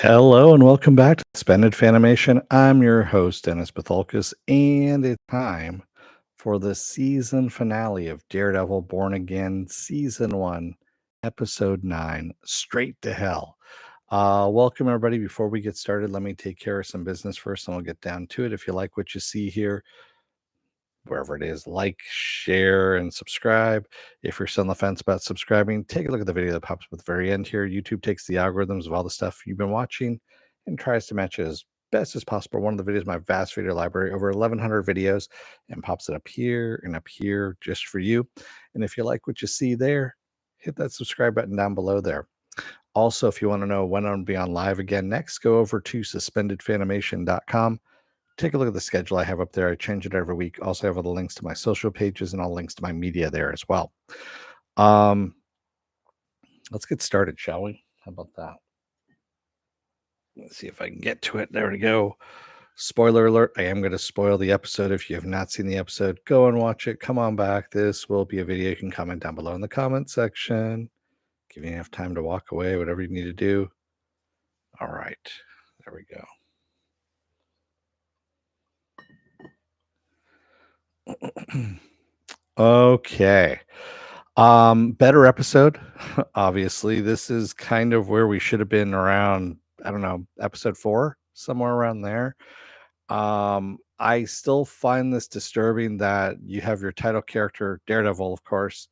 Hello and welcome back to Suspended Fanimation. I'm your host, Dennis Bithoulkas, and it's time for the season finale of Daredevil Born Again, Season 1, Episode 9, Straight to Hell. Welcome, everybody. Before we get started, let me take care of some business first, and we'll get down to it. If you like what you see here, wherever it is, like, share, and subscribe. If you're still on the fence about subscribing, take a look at the video that pops up at the very end here. YouTube takes the algorithms of all the stuff you've been watching and tries to match it as best as possible. One of the videos, my vast video library, over 1,100 videos, and pops it up here and up here just for you. And if you like what you see there, hit that subscribe button down below there. Also, if you want to know when I'm going to be on live again next, go over to suspendedfanimation.com. Take a look at the schedule I have up there. I change it every week. Also have all the links to my social pages and all links to my media there as well. Um, let's get started, shall we? How about that? Let's see if I can get to it. There we go. Spoiler alert, I am going to spoil the episode. If you have not seen the episode, go and watch it. Come on back. This will be a video. You can comment down below in the comment section. Give you enough time to walk away, whatever you need to do. All right. There we go. Okay. Better episode. Obviously, this is kind of where we should have been around, I don't know, episode 4, somewhere around there. I still find this disturbing that you have your title character, Daredevil, of course,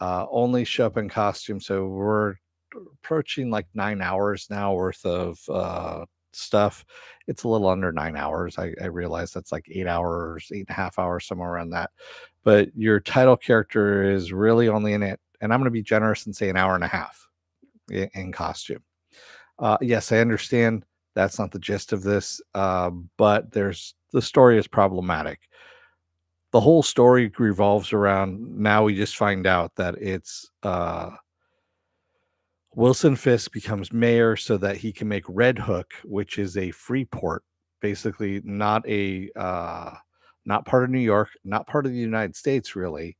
only show up in costume. So we're approaching like 9 hours now worth of stuff. It's a little under 9 hours. I realize that's like 8 hours, 8.5 hours, somewhere around that. But your title character is really only in it, and I'm going to be generous and say an hour and a half in costume. Yes, I understand that's not the gist of this, but the story is problematic. The whole story revolves around, now we just find out that it's Wilson Fisk becomes mayor so that he can make Red Hook, which is a free port, basically not not part of New York, not part of the United States, really.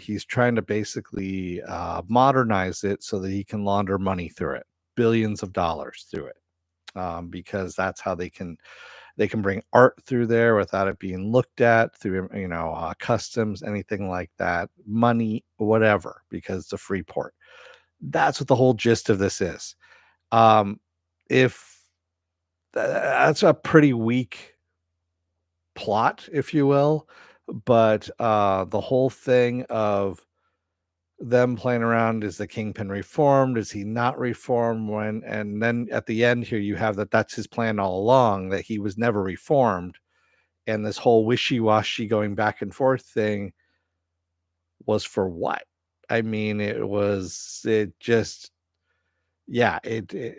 He's trying to basically modernize it so that he can launder money through it, billions of dollars through it, because that's how they can bring art through there without it being looked at through customs, anything like that, money, whatever, because it's a free port. That's what the whole gist of this is. If That's a pretty weak plot, if you will, but the whole thing of them playing around, is the Kingpin reformed, is he not reformed, when, and then at the end here you have that's his plan all along, that he was never reformed, and this whole wishy-washy going back and forth thing was for what? I mean, it just, yeah, it's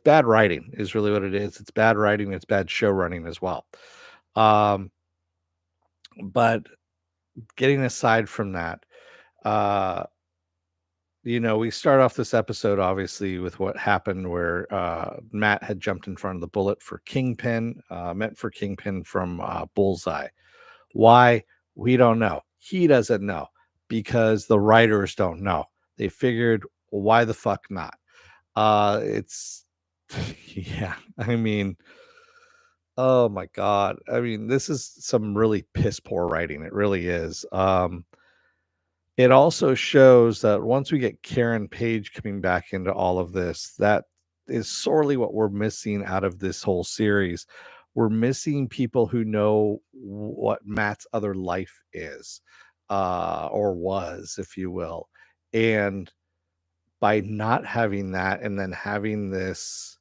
bad writing is really what it is. It's bad writing. It's bad show running as well. Um, but getting aside from that, uh, we start off this episode obviously with what happened where Matt had jumped in front of the bullet for Kingpin, meant for Kingpin from Bullseye. Why? We don't know. He doesn't know because the writers don't know. They figured, well, why the fuck not? It's yeah, I mean, oh my god. I mean, this is some really piss poor writing. It really is. It also shows that once we get Karen Page coming back into all of this, that is sorely what we're missing out of this whole series. We're missing people who know what Matt's other life is, or was, if you will. And by not having that and then having this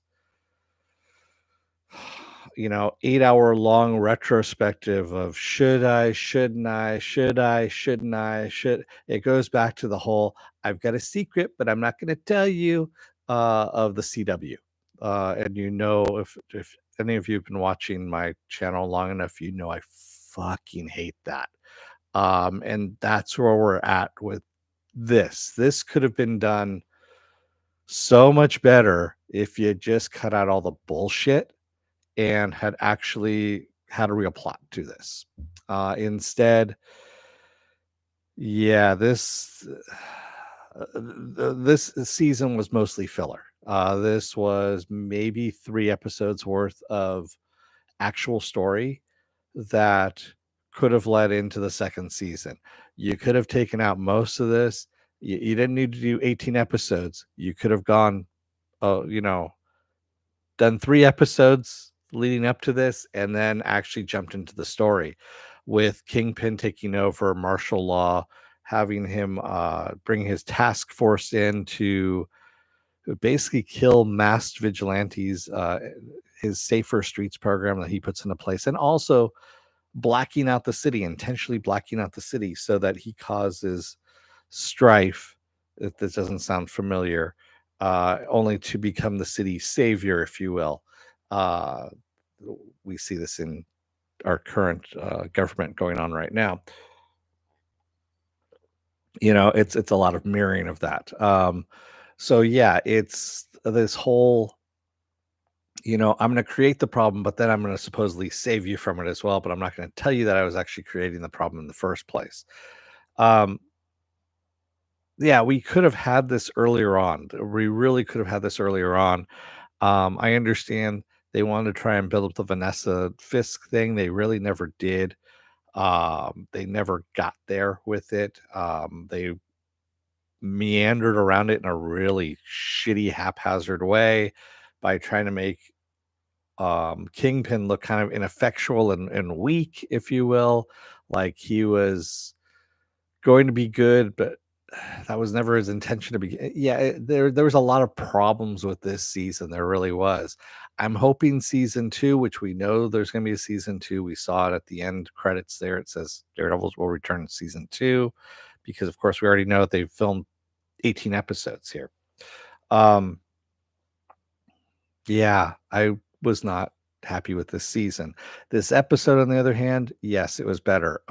8-hour long retrospective of should I, shouldn't I, should I, shouldn't I, should, it goes back to the whole I've got a secret, but I'm not going to tell you, of the CW. And if any of you have been watching my channel long enough, I fucking hate that. And that's where we're at with this. This could have been done so much better if you just cut out all the bullshit and had actually had a real plot to this. Instead, yeah, this season was mostly filler. This was maybe 3 episodes worth of actual story that could have led into the second season. You could have taken out most of this. You didn't need to do 18 episodes. You could have gone, you know, done 3 episodes leading up to this and then actually jumped into the story with Kingpin taking over martial law, having him bring his task force in to basically kill masked vigilantes, his Safer Streets program that he puts into place, and also blacking out the city, intentionally blacking out the city so that he causes strife. If this doesn't sound familiar, only to become the city's savior, if you will. Uh, we see this in our current government going on right now. It's a lot of mirroring of that. So yeah, it's this whole, I'm going to create the problem, but then I'm going to supposedly save you from it as well. But I'm not going to tell you that I was actually creating the problem in the first place. Um, yeah, we could have had this earlier on. We really could have had this earlier on. I understand they wanted to try and build up the Vanessa Fisk thing. They really never did. They never got there with it. They meandered around it in a really shitty, haphazard way by trying to make Kingpin look kind of ineffectual and weak, if you will. Like he was going to be good, but that was never his intention to be. Yeah, there was a lot of problems with this season. There really was. I'm hoping season two, which we know there's going to be a season two. We saw it at the end credits there. It says Daredevils will return in season two, because of course we already know that they've filmed 18 episodes here. Um, yeah, I was not happy with this season. This episode, on the other hand, yes, it was better.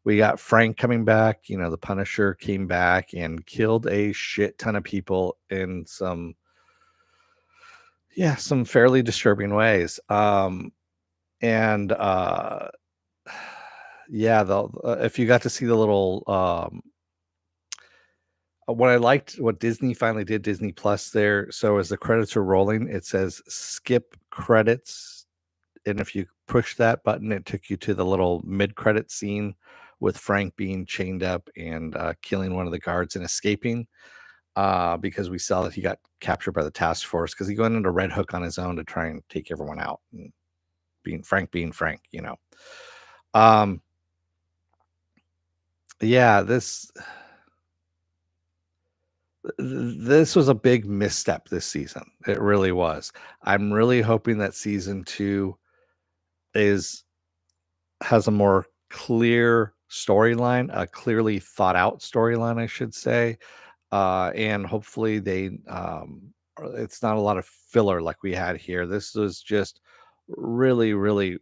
We got Frank coming back. The Punisher came back and killed a shit ton of people in some fairly disturbing ways. And yeah, if you got to see the little what I liked, what Disney finally did, Disney Plus there. So as the credits are rolling, it says skip credits. And if you push that button, it took you to the little mid-credit scene with Frank being chained up and killing one of the guards and escaping, because we saw that he got captured by the task force because he went into Red Hook on his own to try and take everyone out, and being Frank. Um, yeah, this was a big misstep this season. It really was. I'm really hoping that season two is has a more clear storyline, a clearly thought out storyline, I should say. And hopefully it's not a lot of filler like we had here. This was just really, really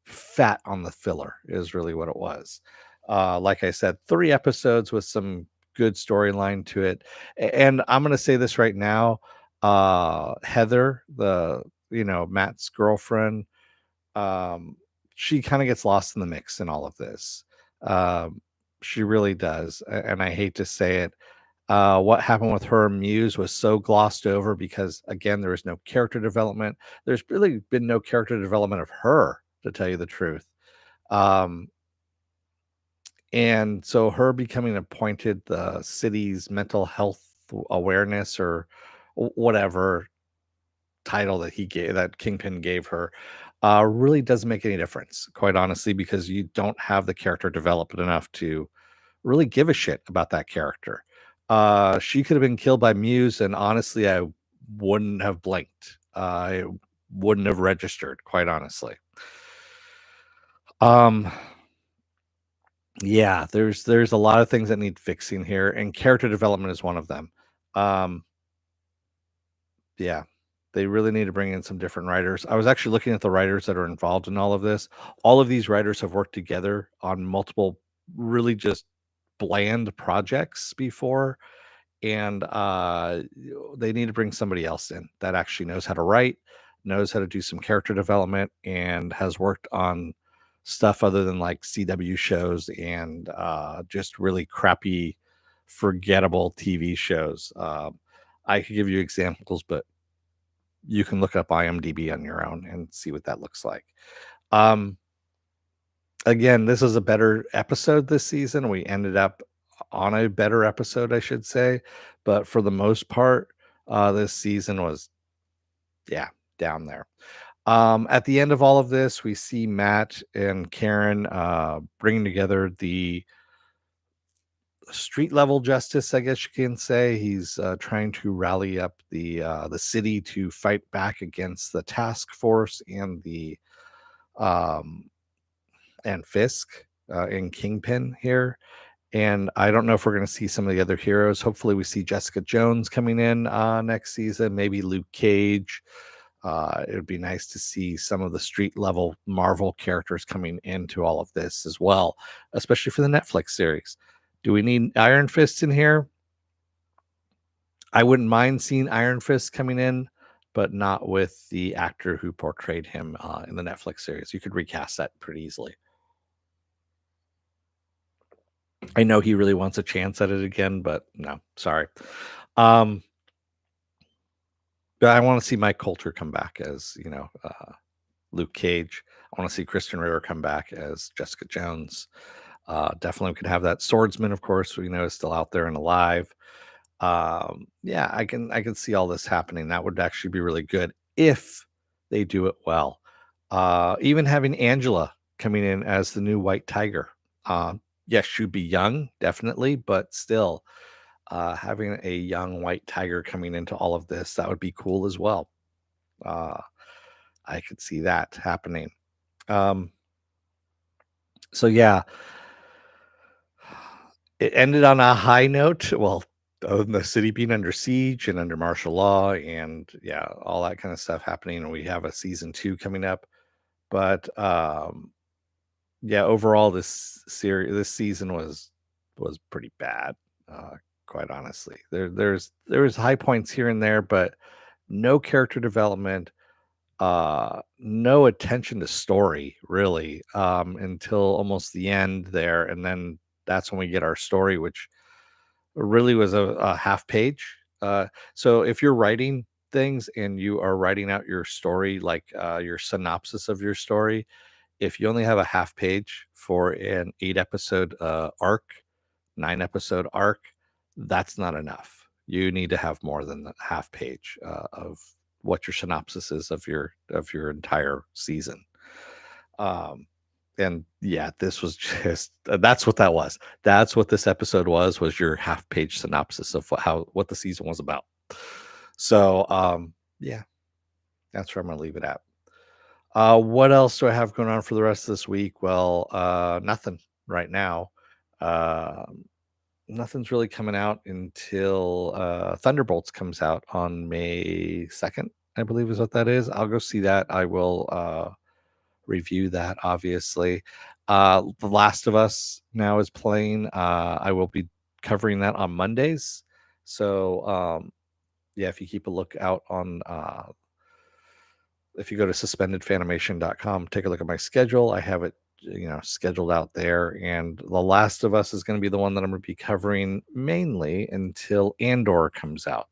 fat on the filler, is really what it was. Like I said, 3 episodes with some good storyline to it. And I'm going to say this right now. Heather, Matt's girlfriend, um, she kind of gets lost in the mix in all of this. Um, she really does. And I hate to say it. What happened with her and Muse was so glossed over because, again, there was no character development. There's really been no character development of her, to tell you the truth. Um, and so her becoming appointed the city's mental health awareness, or whatever title that Kingpin gave her, really doesn't make any difference, quite honestly, because you don't have the character developed enough to really give a shit about that character. She could have been killed by Muse, and honestly, I wouldn't have blinked. I wouldn't have registered, quite honestly. Um, yeah, there's a lot of things that need fixing here, and character development is one of them. Um, yeah, they really need to bring in some different writers. I was actually looking at the writers that are involved in all of this. All of these writers have worked together on multiple really just bland projects before, and they need to bring somebody else in that actually knows how to write, knows how to do some character development, and has worked on stuff other than like CW shows and just really crappy, forgettable TV shows. I could give you examples, but you can look up IMDb on your own and see what that looks like. Um, again, this is a better episode this season. We ended up on a better episode, I should say, but for the most part, this season was, yeah, down there. At the end of all of this, we see Matt and Karen bringing together the street level justice, I guess you can say. He's trying to rally up the city to fight back against the task force and the um, and Fisk in Kingpin here. And I don't know if we're going to see some of the other heroes. Hopefully, we see Jessica Jones coming in next season. Maybe Luke Cage. It would be nice to see some of the street level Marvel characters coming into all of this as well, especially for the Netflix series. Do we need Iron Fist in here? I wouldn't mind seeing Iron Fist coming in, but not with the actor who portrayed him in the Netflix series. You could recast that pretty easily. I know he really wants a chance at it again, but no, sorry. Um, but I want to see Mike Coulter come back as, Luke Cage. I want to see Kristen Ritter come back as Jessica Jones. Definitely could have that swordsman, of course, is still out there and alive. Yeah, I can see all this happening. That would actually be really good if they do it well. Even having Angela coming in as the new White Tiger. Yes, she'd be young, definitely, but still, having a young White Tiger coming into all of this, that would be cool as well. Uh, I could see that happening. Um, so yeah, it ended on a high note. Well, the city being under siege and under martial law, and yeah, all that kind of stuff happening. And we have a season 2 coming up. But yeah, overall, this season was pretty bad. Uh, quite honestly, there was high points here and there, but no character development, no attention to story really, until almost the end there, and then that's when we get our story, which really was a half page. So if you're writing things and you are writing out your story, like your synopsis of your story, if you only have a half page for an 8 episode arc, 9 episode arc, that's not enough. You need to have more than the half page of what your synopsis is of your entire season. Um, and yeah, this was just that's what that was. That's what this episode was your half page synopsis of what the season was about. So yeah, that's where I'm gonna leave it at. What else do I have going on for the rest of this week? Well, nothing right now. Um Nothing's really coming out until Thunderbolts comes out on May 2nd, I believe is what that is. I'll go see that. I will review that, obviously. The Last of Us now is playing. I will be covering that on Mondays. So, yeah, if you keep a lookout on if you go to suspendedfanimation.com, take a look at my schedule. I have it, scheduled out there. And The Last of Us is going to be the one that I'm going to be covering mainly until Andor comes out.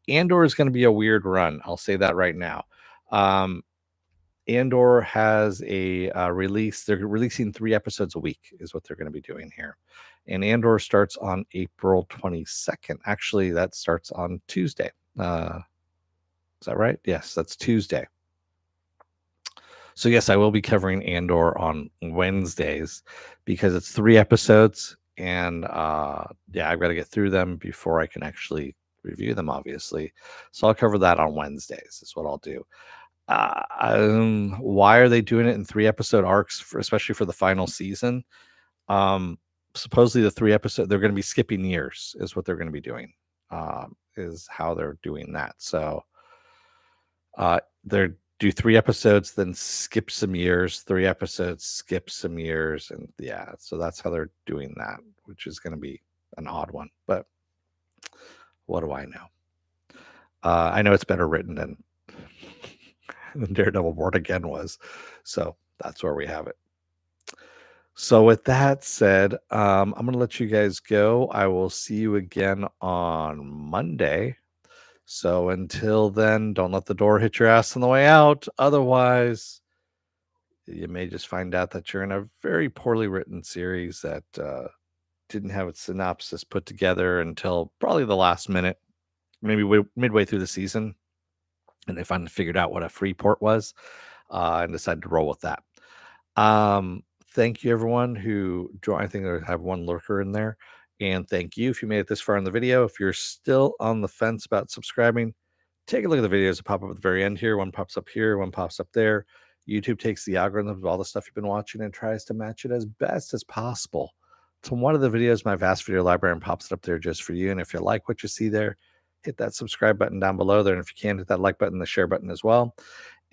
Andor is going to be a weird run. I'll say that right now. Andor has a release. They're releasing 3 episodes a week, is what they're going to be doing here. And Andor starts on April 22nd. Actually, that starts on Tuesday. Is that right? Yes, that's Tuesday. So yes, I will be covering Andor on Wednesdays because it's 3 episodes, and yeah, I've got to get through them before I can actually review them. Obviously, so I'll cover that on Wednesdays. Is what I'll do. Why are they doing it in 3 episode arcs, especially for the final season? Supposedly the 3 episode they're going to be skipping years, is what they're going to be doing. Is how they're doing that. So they're do 3 episodes, then skip some years, 3 episodes, skip some years, and yeah, so that's how they're doing that, which is going to be an odd one. But what do I know? I know it's better written than Daredevil Born Again was, so that's where we have it. So with that said, I'm going to let you guys go. I will see you again on Monday. So until then, don't let the door hit your ass on the way out. Otherwise, you may just find out that you're in a very poorly written series that didn't have its synopsis put together until probably the last minute, maybe midway through the season. And they finally figured out what a free port was and decided to roll with that. Thank you, everyone who joined. I think I have one lurker in there. And thank you if you made it this far in the video. If you're still on the fence about subscribing, take a look at the videos that pop up at the very end here. One pops up here, one pops up there. YouTube takes the algorithm of all the stuff you've been watching and tries to match it as best as possible to one of the videos, my vast video library, and pops it up there just for you. And if you like what you see there, hit that subscribe button down below there. And if you can, hit that like button, the share button as well.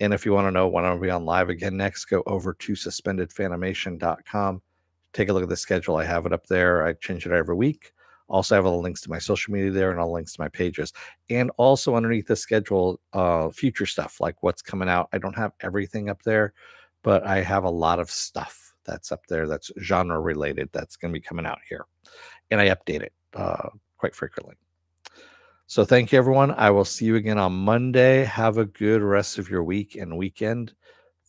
And if you want to know when I'll be on live again next, go over to suspendedfanimation.com. Take a look at the schedule. I have it up there. I change it every week. Also, I have all the links to my social media there and all the links to my pages. And also underneath the schedule, future stuff like what's coming out. I don't have everything up there, but I have a lot of stuff that's up there that's genre related that's going to be coming out here. And I update it quite frequently. So thank you, everyone. I will see you again on Monday. Have a good rest of your week and weekend.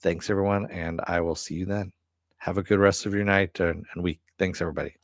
Thanks, everyone, and I will see you then. Have a good rest of your night and week. Thanks, everybody.